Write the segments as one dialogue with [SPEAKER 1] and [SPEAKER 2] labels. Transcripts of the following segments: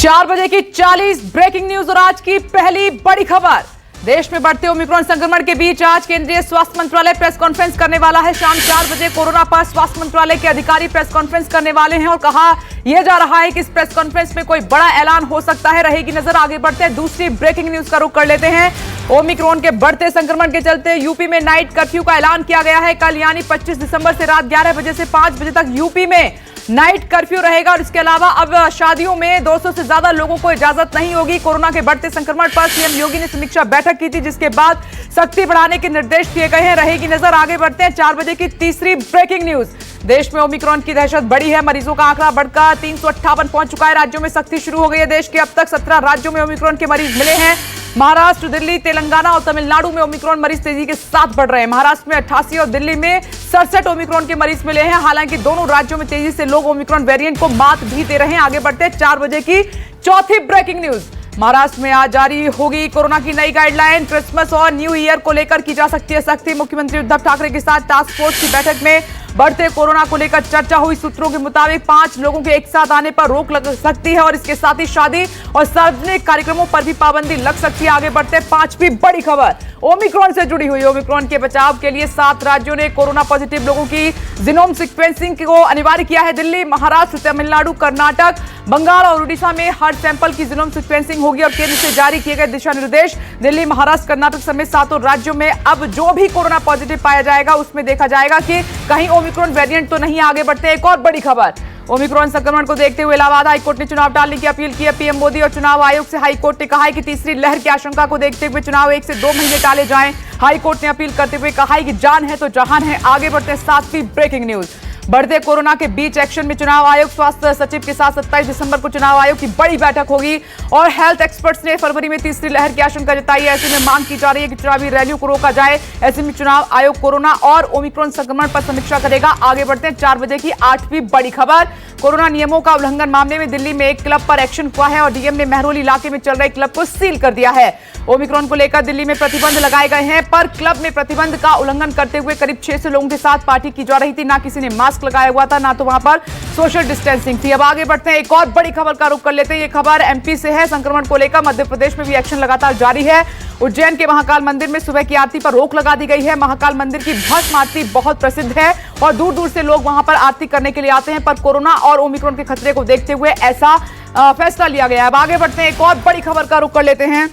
[SPEAKER 1] 4 बजे की 40 breaking news और आज की पहली बड़ी खबर। देश में बढ़ते ओमिक्रॉन संक्रमण के बीच आज केंद्रीय स्वास्थ्य मंत्रालय प्रेस कॉन्फ्रेंस करने वाला है। शाम 4 बजे कोरोना पर स्वास्थ्य मंत्रालय के अधिकारी प्रेस कॉन्फ्रेंस करने वाले हैं और कहा यह जा रहा है कि इस प्रेस कॉन्फ्रेंस में कोई बड़ा ऐलान हो सकता है। रहेगी नजर। आगे बढ़ते हैं, दूसरी ब्रेकिंग न्यूज का रुख कर लेते हैं। ओमिक्रॉन के बढ़ते संक्रमण के चलते यूपी में नाइट कर्फ्यू का ऐलान किया गया है। कल यानी 25 दिसंबर से रात 11 बजे से 5 बजे तक यूपी में नाइट कर्फ्यू रहेगा और इसके अलावा अब शादियों में 200 से ज्यादा लोगों को इजाजत नहीं होगी। कोरोना के बढ़ते संक्रमण पर सीएम योगी ने समीक्षा बैठक की थी, जिसके बाद सख्ती बढ़ाने के निर्देश दिए गए हैं। रहेगी नजर। आगे बढ़ते हैं, 4 बजे की तीसरी ब्रेकिंग न्यूज। देश में ओमिक्रॉन की दहशत बढ़ी है। मरीजों का आंकड़ा बढ़कर 358 पहुंच चुका है। राज्यों में सख्ती शुरू हो गई है। देश के अब तक 17 राज्यों में ओमिक्रॉन के मरीज मिले हैं। महाराष्ट्र, दिल्ली, तेलंगाना और तमिलनाडु में ओमिक्रॉन मरीज तेजी के साथ बढ़ रहे हैं। महाराष्ट्र में 88 और दिल्ली में 67 ओमिक्रॉन के मरीज मिले हैं। हालांकि दोनों राज्यों में तेजी से लोग ओमिक्रॉन वेरिएंट को मात भी दे रहे हैं। आगे बढ़ते हैं, 4 बजे की चौथी ब्रेकिंग न्यूज। महाराष्ट्र में आज जारी होगी कोरोना की नई गाइडलाइन। क्रिसमस और न्यू ईयर को लेकर की जा सकती है सख्ती। मुख्यमंत्री उद्धव ठाकरे के साथ टास्क फोर्स की बैठक में बढ़ते कोरोना को लेकर चर्चा हुई। सूत्रों के मुताबिक 5 लोगों के एक साथ आने पर रोक लग सकती है और इसके साथ ही शादी और सार्वजनिक कार्यक्रमों पर भी पाबंदी लग सकती है। आगे बढ़ते हैं, 5वीं बड़ी खबर ओमिक्रॉन से जुड़ी हुई। ओमिक्रॉन के बचाव के लिए 7 राज्यों ने कोरोना पॉजिटिव लोगों की जीनोम सीक्वेंसिंग को अनिवार्य किया है। दिल्ली, महाराष्ट्र, तमिलनाडु, कर्नाटक, बंगाल और उड़ीसा में हर सैंपल की जीनोम सीक्वेंसिंग होगी और केंद्र से जारी किए गए दिशा निर्देश। दिल्ली, महाराष्ट्र, कर्नाटक समेत 7 राज्यों में अब जो भी कोरोना पॉजिटिव पाया जाएगा उसमें देखा जाएगा कि कहीं ओमिक्रॉन वेरिएंट तो नहीं। आगे बढ़ते हैं, एक और बड़ी खबर। ओमिक्रॉन संक्रमण को देखते हुए इलाहाबाद हाईकोर्ट ने चुनाव टालने की अपील की है। पीएम मोदी और चुनाव आयोग से हाईकोर्ट ने कहा है कि तीसरी लहर की आशंका को देखते हुए चुनाव 1 से 2 महीने टाले जाएं। हाईकोर्ट ने अपील करते हुए कहा है कि जान है तो जहान है। आगे बढ़ते हैं, 7वीं ब्रेकिंग न्यूज। बढ़ते कोरोना के बीच एक्शन में चुनाव आयोग। स्वास्थ्य सचिव के साथ 27 दिसंबर को चुनाव आयोग की बड़ी बैठक होगी और हेल्थ एक्सपर्ट्स ने फरवरी में तीसरी लहर की आशंका जताई है। ऐसे में मांग की जा रही है कि चुनावी रैलियों को रोका जाए। ऐसे में चुनाव आयोग कोरोना और ओमिक्रॉन संक्रमण पर समीक्षा करेगा। आगे बढ़ते हैं, 4 बजे की 8वीं बड़ी खबर। कोरोना नियमों का उल्लंघन मामले में दिल्ली में एक क्लब पर एक्शन हुआ है और डीएम ने मेहरौली इलाके में चल रहे क्लब को सील कर दिया है। ओमिक्रॉन को लेकर दिल्ली में प्रतिबंध लगाए गए हैं, पर क्लब में प्रतिबंध का उल्लंघन करते हुए करीब 600 लोगों के साथ पार्टी की जा रही थी। ना किसी ने मास्क लगाया हुआ था, ना तो वहां पर सोशल डिस्टेंसिंग थी। अब आगे बढ़ते हैं, एक और बड़ी खबर का रुख कर लेते हैं। ये खबर एमपी से है। संक्रमण को लेकर मध्य प्रदेश में भी एक्शन लगातार जारी है। उज्जैन के महाकाल मंदिर में सुबह की आरती पर रोक लगा दी गई है। महाकाल मंदिर की भस्म आरती बहुत प्रसिद्ध है और दूर दूर से लोग वहां पर आरती करने के लिए आते हैं, पर कोरोना और ओमिक्रॉन के खतरे को देखते हुए ऐसा फैसला लिया गया है। अब आगे बढ़ते हैं, एक और बड़ी खबर का रुख कर लेते हैं।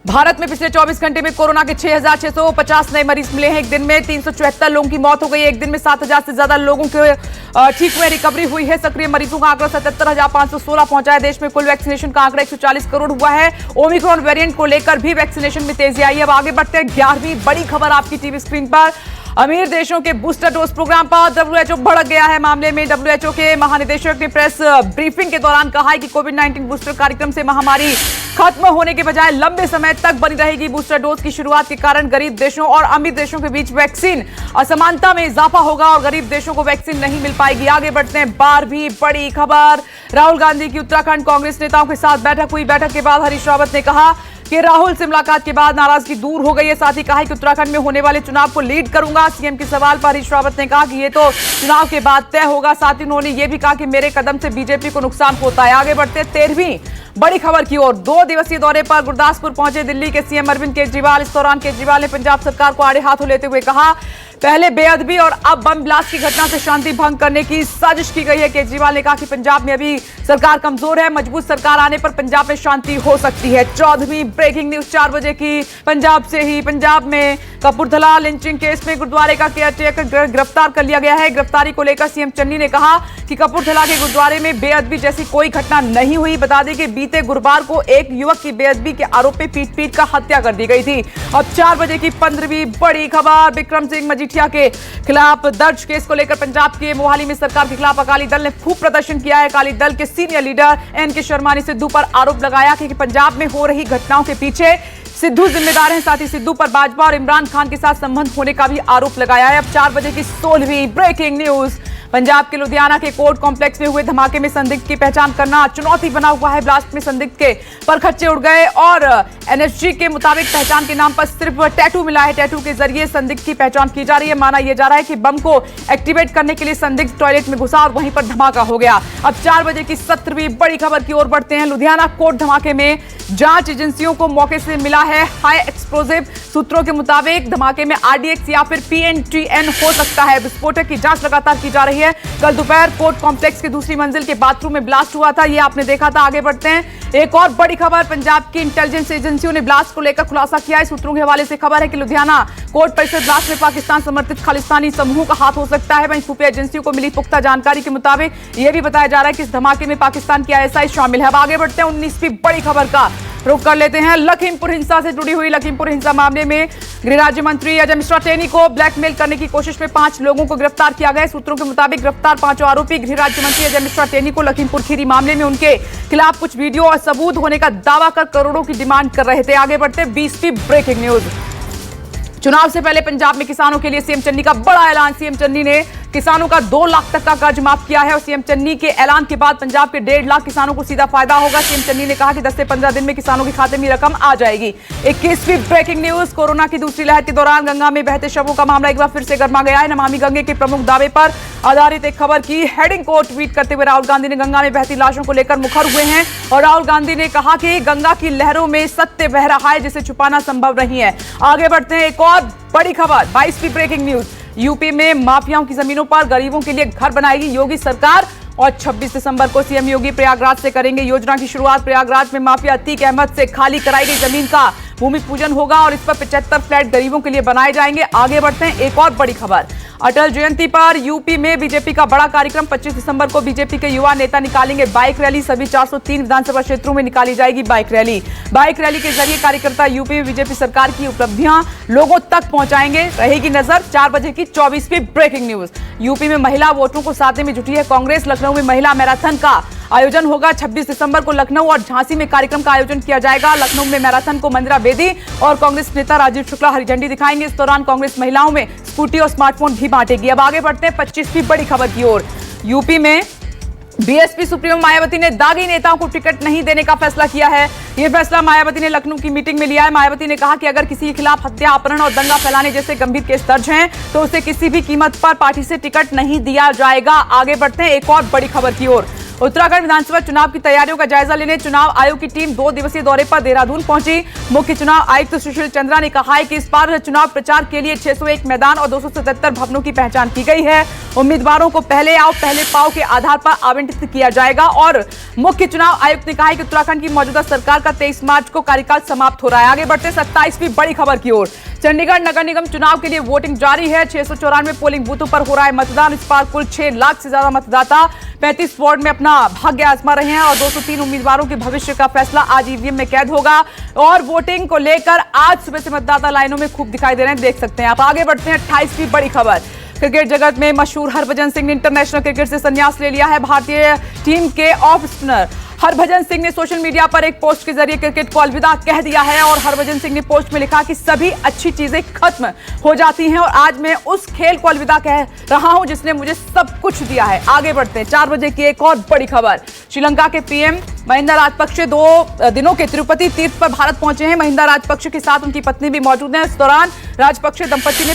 [SPEAKER 1] भारत में पिछले 24 घंटे में कोरोना के 6,650 नए मरीज मिले हैं। एक दिन में 374 लोगों की मौत हो गई है। एक दिन में 7,000 से ज्यादा लोगों के ठीक हुए, रिकवरी हुई है। सक्रिय मरीजों का आंकड़ा 77,516 पहुंचा है। देश में कुल वैक्सीनेशन का आंकड़ा 140 करोड़ हुआ है। ओमिक्रॉन वेरिएंट को लेकर भी वैक्सीनेशन में तेजी आई है। अब आगे बढ़ते हैं, 11वीं बड़ी खबर आपकी टीवी स्क्रीन पर। अमीर देशों के बूस्टर डोज प्रोग्राम पर डब्ल्यूएचओ भड़क गया है। मामले में डब्ल्यूएचओ के महानिदेशक ने प्रेस ब्रीफिंग के दौरान कहा है कि कोविड-19 बूस्टर कार्यक्रम से महामारी खत्म होने के बजाय लंबे समय तक बनी रहेगी। बूस्टर डोज की शुरुआत के कारण गरीब देशों और अमीर देशों के बीच वैक्सीन असमानता में इजाफा होगा और गरीब देशों को वैक्सीन नहीं मिल पाएगी। आगे बढ़ते हैं, 12वीं बड़ी खबर। राहुल गांधी की उत्तराखंड कांग्रेस नेताओं के साथ बैठक हुई। बैठक के बाद हरीश रावत ने कहा कि राहुल से मुलाकात के बाद नाराजगी दूर हो गई है। साथ ही कहा कि उत्तराखंड में होने वाले चुनाव को लीड करूंगा। सीएम के सवाल पर हरीश रावत ने कहा कि ये तो चुनाव के बाद तय होगा। साथ ही उन्होंने ये भी कहा कि मेरे कदम से बीजेपी को नुकसान होता है। आगे बढ़ते 13वीं बड़ी खबर की ओर। 2 दिवसीय दौरे पर गुरदासपुर पहुंचे दिल्ली के सीएम अरविंद केजरीवाल। इस दौरान केजरीवाल ने पंजाब सरकार को आड़े हाथों लेते हुए कहा, पहले बेअदबी और अब बम ब्लास्ट की घटना से शांति भंग करने की साजिश की गई है। केजरीवाल ने कहा कि पंजाब में अभी सरकार कमजोर है। मजबूत सरकार आने पर पंजाब में शांति हो सकती है। 14वीं ब्रेकिंग न्यूज 4 बजे की पंजाब से ही। पंजाब में कपूरथला लिंचिंग केस में गुरुद्वारे का केयरटेकर गिरफ्तार कर लिया गया है। गिरफ्तारी को लेकर सीएम चन्नी ने कहा कि कपूरथला के गुरुद्वारे में बेअदबी जैसी कोई घटना नहीं हुई। बता दें कि बीते गुरुवार को एक युवक की बेअदबी के आरोप में पीट कर हत्या कर दी गई थी। अब 4 बजे की 15वीं बड़ी खबर। विक्रम सिंह मजीठिया के खिलाफ दर्ज केस को लेकर पंजाब के मोहाली में सरकार के खिलाफ अकाली दल ने खूब प्रदर्शन किया है। अकाली दल के सीनियर लीडर एनके शर्मा ने सिद्धू पर आरोप लगाया कि पंजाब में हो रही घटनाओं के पीछे सिद्धू जिम्मेदार हैं। साथ ही सिद्धू पर भाजपा और इमरान खान के साथ संबंध होने का भी आरोप लगाया है। अब 4 बजे की 16वीं ब्रेकिंग न्यूज। पंजाब के लुधियाना के कोर्ट कॉम्प्लेक्स में हुए धमाके में संदिग्ध की पहचान करना चुनौती बना हुआ है। ब्लास्ट में संदिग्ध के परखच्चे उड़ गए और एनएसजी के मुताबिक पहचान के नाम पर सिर्फ टैटू मिला है। टैटू के जरिए संदिग्ध की पहचान की जा रही है। माना यह जा रहा है कि बम को एक्टिवेट करने के लिए संदिग्ध टॉयलेट में घुसा और वहीं पर धमाका हो गया। अब 4 बजे की 17वीं बड़ी खबर की ओर बढ़ते हैं। लुधियाना कोर्ट धमाके में जांच एजेंसियों को मौके से मिला है हाई एक्सप्लोजिव। सूत्रों के मुताबिक धमाके में आरडीएक्स या फिर पीएनटीएन हो सकता है। विस्फोटक की जांच लगातार की जा रही है। कल दोपहर कोर्ट कॉम्प्लेक्स की दूसरी मंजिल के बाथरूम में ब्लास्ट हुआ था, यह आपने देखा था। आगे बढ़ते हैं, एक और बड़ी खबर। पंजाब की इंटेलिजेंस एजेंसियों ने ब्लास्ट को लेकर खुलासा किया है। सूत्रों के हवाले से खबर है कि लुधियाना कोर्ट परिसर ब्लास्ट में पाकिस्तान समर्थित खालिस्तानी समूह का हाथ हो सकता है। वहीं खुफिया एजेंसियों को मिली पुख्ता जानकारी के मुताबिक यह भी बताया जा रहा है कि इस धमाके में पाकिस्तान की आईएसआई शामिल है। अब आगे बढ़ते हैं, 19वीं बड़ी खबर का रुख कर लेते हैं। लखीमपुर हिंसा से जुड़ी हुई लखीमपुर हिंसा मामले में गृह राज्य मंत्री अजय मिश्रा टेनी को ब्लैकमेल करने की कोशिश में 5 लोगों को गिरफ्तार किया गया। सूत्रों के मुताबिक गिरफ्तार 5 आरोपी गृह राज्य मंत्री अजय मिश्रा टेनी को लखीमपुर खीरी मामले में उनके खिलाफ कुछ वीडियो और सबूत होने का दावा कर करोड़ों की डिमांड कर रहे थे। आगे बढ़ते 20वीं ब्रेकिंग न्यूज। चुनाव से पहले पंजाब में किसानों के लिए सीएम चन्नी का बड़ा ऐलान। सीएम चन्नी ने किसानों का 2 लाख तक का कर्ज माफ किया है और सीएम चन्नी के ऐलान के बाद पंजाब के 1.5 लाख किसानों को सीधा फायदा होगा। सीएम चन्नी ने कहा कि 10 से 15 दिन में किसानों के खाते में रकम आ जाएगी। 21वीं ब्रेकिंग न्यूज। कोरोना की दूसरी लहर के दौरान गंगा में बहते शवों का मामला एक बार फिर से गर्मा गया है। नमामि गंगे के प्रमुख दावे पर आधारित एक खबर की हेडिंग को ट्वीट करते हुए राहुल गांधी ने गंगा में बहती लाशों को लेकर मुखर हुए हैं और राहुल गांधी ने कहा कि गंगा की लहरों में सत्य बह रहा है जिसे छुपाना संभव नहीं है। आगे बढ़ते हैं, एक और बड़ी खबर। 22वीं ब्रेकिंग न्यूज। यूपी में माफियाओं की जमीनों पर गरीबों के लिए घर बनाएगी योगी सरकार और 26 दिसंबर को सीएम योगी प्रयागराज से करेंगे योजना की शुरुआत। प्रयागराज में माफिया अतीक अहमद से खाली कराई गई जमीन का भूमि पूजन होगा और इस पर 75 फ्लैट गरीबों के लिए बनाए जाएंगे। आगे बढ़ते हैं, एक और बड़ी खबर। अटल जयंती पर यूपी में बीजेपी का बड़ा कार्यक्रम। 25 दिसंबर को बीजेपी के युवा नेता निकालेंगे बाइक रैली। सभी 403 विधानसभा क्षेत्रों में निकाली जाएगी बाइक रैली। बाइक रैली के जरिए कार्यकर्ता यूपी में बीजेपी सरकार की उपलब्धियां लोगों तक पहुंचाएंगे। रहेगी नजर 4 बजे की 24वीं ब्रेकिंग न्यूज। यूपी में महिला वोटरों को साधने में जुटी है कांग्रेस। लखनऊ में महिला मैराथन का आयोजन होगा। 26 दिसंबर को लखनऊ और झांसी में कार्यक्रम का आयोजन किया जाएगा। लखनऊ में मैराथन को मंदिरा बेदी और कांग्रेस नेता राजीव शुक्ला हरी झंडी दिखाएंगे। इस दौरान कांग्रेस महिलाओं में स्कूटी और स्मार्टफोन भी बांटेगी। अब आगे बढ़ते हैं 25वीं बड़ी खबर की ओर। यूपी में बीएसपी सुप्रीमो मायावती ने दागी नेताओं को टिकट नहीं देने का फैसला किया है। यह फैसला मायावती ने लखनऊ की मीटिंग में लिया है। मायावती ने कहा कि अगर किसी के खिलाफ हत्या, अपहरण और दंगा फैलाने जैसे गंभीर केस दर्ज हैं तो उसे किसी भी कीमत पर पार्टी से टिकट नहीं दिया जाएगा। आगे बढ़ते हैं, एक और बड़ी खबर की ओर। उत्तराखंड विधानसभा चुनाव की तैयारियों का जायजा लेने चुनाव आयोग की टीम 2 दिवसीय दौरे पर देहरादून पहुंची। मुख्य चुनाव आयुक्त सुशील चंद्रा ने कहा है कि इस बार चुनाव प्रचार के लिए 601 मैदान और 277 भवनों की पहचान की गई है। उम्मीदवारों को पहले आओ पहले पाओ के आधार पर आवंटित किया जाएगा और मुख्य चुनाव आयुक्त ने कहा है कि उत्तराखंड की मौजूदा सरकार का 23 मार्च को कार्यकाल समाप्त हो रहा है। आगे बढ़ते 27वीं बड़ी खबर की ओर। चंडीगढ़ नगर निगम चुनाव के लिए वोटिंग जारी है। 694 पोलिंग बूथों पर हो रहा है मतदान। इस बार कुल 6 लाख से ज्यादा मतदाता 35 वार्ड में अपना भाग्य आजमा रहे हैं और 203 उम्मीदवारों के भविष्य का फैसला आज ईवीएम में कैद होगा और वोटिंग को लेकर आज सुबह से मतदाता लाइनों में खूब दिखाई दे रहे हैं, देख सकते हैं आप। आगे बढ़ते हैं 28वीं बड़ी खबर। क्रिकेट जगत में मशहूर हरभजन सिंह ने इंटरनेशनल क्रिकेट से संन्यास ले लिया है। भारतीय टीम के ऑफ स्पिनर हरभजन सिंह ने सोशल मीडिया पर एक पोस्ट के जरिए क्रिकेट को अलविदा कह दिया है और हरभजन सिंह ने पोस्ट में लिखा कि सभी अच्छी चीजें खत्म हो जाती हैं और आज मैं उस खेल को अलविदा कह रहा हूं जिसने मुझे सब कुछ दिया है। आगे बढ़ते हैं, 4 बजे की एक और बड़ी खबर। श्रीलंका के पीएम महिंदा राजपक्षे 2 दिनों के तिरुपति तीर्थ पर भारत पहुंचे हैं। महिंदा राजपक्षे के साथ उनकी पत्नी भी मौजूद हैं। इस दौरान राजपक्षे दंपति ने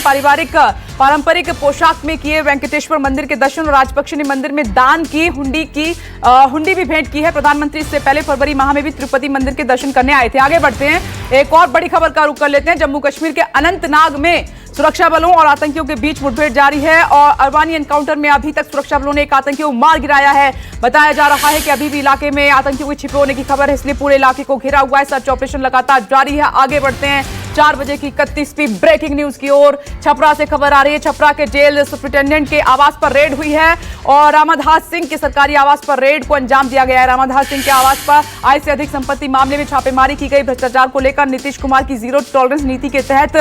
[SPEAKER 1] पारंपरिक पोशाक में किए वेंकटेश्वर मंदिर के दर्शन और राजपक्षे ने मंदिर में दान की हुंडी भी भेंट की है। प्रधानमंत्री इससे पहले फरवरी माह में भी तिरुपति मंदिर के दर्शन करने आए थे। आगे बढ़ते हैं, एक और बड़ी खबर का रुख कर लेते हैं। जम्मू कश्मीर के अनंतनाग में सुरक्षा बलों और आतंकियों के बीच मुठभेड़ जारी है और अरवानी एनकाउंटर में अभी तक सुरक्षा बलों ने एक आतंकी को मार गिराया है। बताया जा रहा है कि अभी भी इलाके में आतंकियों के छिपे होने की खबर है, इसलिए पूरे इलाके को घेरा हुआ है। सर्च ऑपरेशन लगातार जारी है। आगे बढ़ते हैं 4 बजे की 31वीं ब्रेकिंग न्यूज की ओर। छपरा से खबर आ रही है। छपरा के जेल सुपरिटेंडेंट के आवास पर रेड हुई है और रामाधास सिंह के सरकारी आवास पर रेड को अंजाम दिया गया है। रामाधास सिंह के आवास पर आय से अधिक संपत्ति मामले में छापेमारी की गई। भ्रष्टाचार को लेकर नीतीश कुमार की जीरो टॉलरेंस नीति के तहत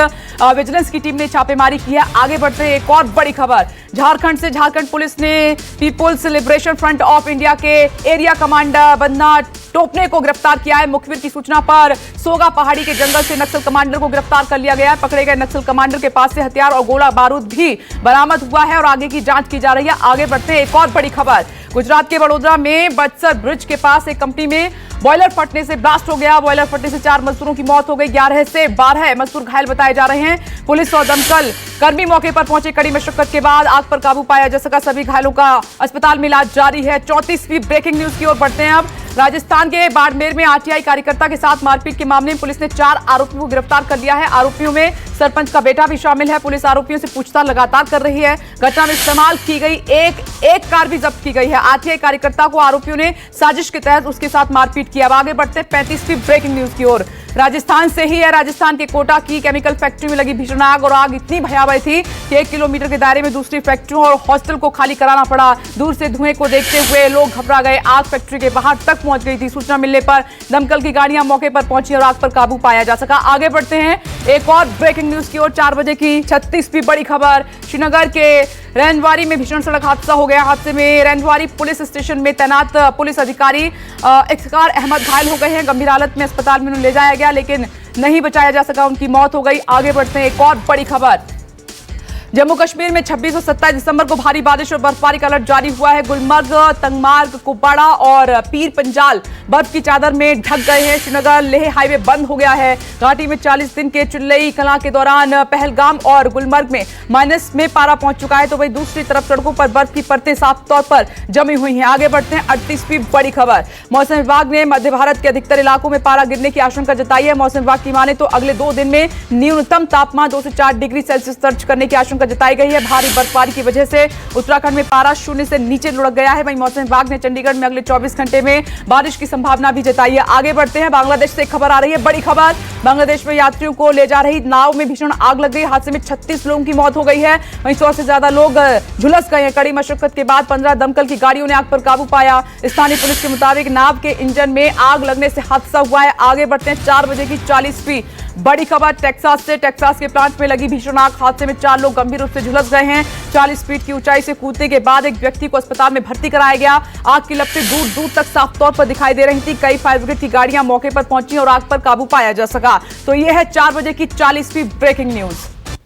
[SPEAKER 1] विजिलेंस की टीम ने छापेमारी की है। आगे बढ़ते हैं, एक और बड़ी खबर। झारखंड से झारखंड पुलिस ने people's liberation front of India के एरिया कमांडर बन्ना टोपने को गिरफ्तार किया है। मुखबिर की सूचना पर सोगा पहाड़ी के जंगल से नक्सल कमांडर को को गिरफ्तार कर लिया गया है। पकड़े गए नक्सल कमांडर के पास से हथियार और गोला बारूद भी बरामद हुआ है और आगे की जांच की जा रही है। आगे बढ़ते हैं, एक और बड़ी खबर। गुजरात के वडोदरा में बटसर ब्रिज के पास एक कंपनी में बॉयलर फटने से ब्लास्ट हो गया। बॉयलर फटने से 4 मजदूरों की मौत हो गई, 11 से 12 मजदूर घायल बताए जा रहे हैं। पुलिस और दमकल कर्मी मौके पर पहुंचे। कड़ी मशक्कत के बाद आग पर काबू पाया जा सका। सभी घायलों का अस्पताल में इलाज जारी है। 34वीं ब्रेकिंग न्यूज की ओर बढ़ते हैं। अब राजस्थान के बाड़मेर में आरटीआई कार्यकर्ता के साथ मारपीट के मामले में पुलिस ने 4 आरोपियों को गिरफ्तार कर लिया है। आरोपियों में सरपंच का बेटा भी शामिल है। पुलिस आरोपियों से पूछताछ लगातार कर रही है। घटना में इस्तेमाल की गई एक कार भी जब्त की गई है। आरटीआई कार्यकर्ता को आरोपियों ने साजिश के तहत उसके साथ मारपीट किया। अब आगे बढ़ते 35वीं ब्रेकिंग न्यूज की ओर। राजस्थान से ही है। राजस्थान के कोटा की केमिकल फैक्ट्री में लगी भीषण आग और आग इतनी भयावह थी कि 1 किलोमीटर के दायरे में दूसरी फैक्ट्रियों और हॉस्टल को खाली कराना पड़ा। दूर से धुएं को देखते हुए लोग घबरा गए। आग फैक्ट्री के बाहर तक पहुंच गई थी। सूचना मिलने पर दमकल की गाड़ियां मौके पर पहुंची और आग पर काबू पाया जा सका। आगे बढ़ते हैं, एक और ब्रेकिंग न्यूज की ओर। 4 बजे की 36वीं बड़ी खबर। श्रीनगर के रैनवारी में भीषण सड़क हादसा हो गया। हादसे में रैनवारी पुलिस स्टेशन में तैनात पुलिस अधिकारी इफ्तिकार अहमद घायल हो गए हैं। गंभीर हालत में अस्पताल में उन्हें ले जाया गया, लेकिन नहीं बचाया जा सका, उनकी मौत हो गई। आगे बढ़ते हैं, एक और बड़ी खबर। जम्मू कश्मीर में 26 और 27 दिसंबर को भारी बारिश और बर्फबारी का अलर्ट जारी हुआ है। गुलमर्ग, तंगमार्ग, कुपवाड़ा और पीर पंजाल बर्फ की चादर में ढक गए हैं। श्रीनगर लेह हाईवे बंद हो गया है। घाटी में 40 दिन के चिल्लई कलां के दौरान पहलगाम और गुलमर्ग में माइनस में पारा पहुंच चुका है, तो वहीं दूसरी तरफ सड़कों पर बर्फ की परतें साफ तौर पर जमी हुई हैं। आगे बढ़ते हैं, 38वीं बड़ी खबर। मौसम विभाग ने मध्य भारत के अधिकतर इलाकों में पारा गिरने की आशंका जताई है। मौसम विभाग की माने तो अगले 2 दिन में न्यूनतम तापमान 2 से 4 डिग्री सेल्सियस दर्ज करने की आशंका जताई गई है। भारी बर्फबारी की वजह से उत्तराखंड में पारा 0 से नीचे लुढ़क गया है। वहीं मौसम विभाग ने चंडीगढ़ में अगले 24 घंटे में बारिश की संभावना भी जताई है। आगे बढ़ते हैं, बांग्लादेश से खबर आ रही है, बड़ी खबर। बांग्लादेश में यात्रियों को ले जा रही नाव में भीषण आग लग गई। हादसे में 36 लोगों की मौत हो गई है। वहीं 100 से ज्यादा लोग झुलस गए हैं। कड़ी मशक्कत के बाद 15 दमकल की गाड़ियों ने आग पर काबू पाया। स्थानीय पुलिस के मुताबिक नाव के इंजन में आग लगने से हादसा हुआ है। आगे बढ़ते हैं, 4 बजे की 40वीं बड़ी खबर टेक्सास से। टेक्सास के प्लांट में लगी भीषण आग। हादसे में 4 लोग गंभीर रूप से झुलस गए हैं। 40 फीट की ऊंचाई से कूदने के बाद एक व्यक्ति को अस्पताल में भर्ती कराया गया। आग की लपटें दूर दूर तक साफ तौर पर दिखाई दे रही थी। कई फायर ब्रिगेड की गाड़ियां मौके पर पहुंची और आग पर काबू पाया जा सका। तो यह है 4 बजे की 40वीं ब्रेकिंग न्यूज।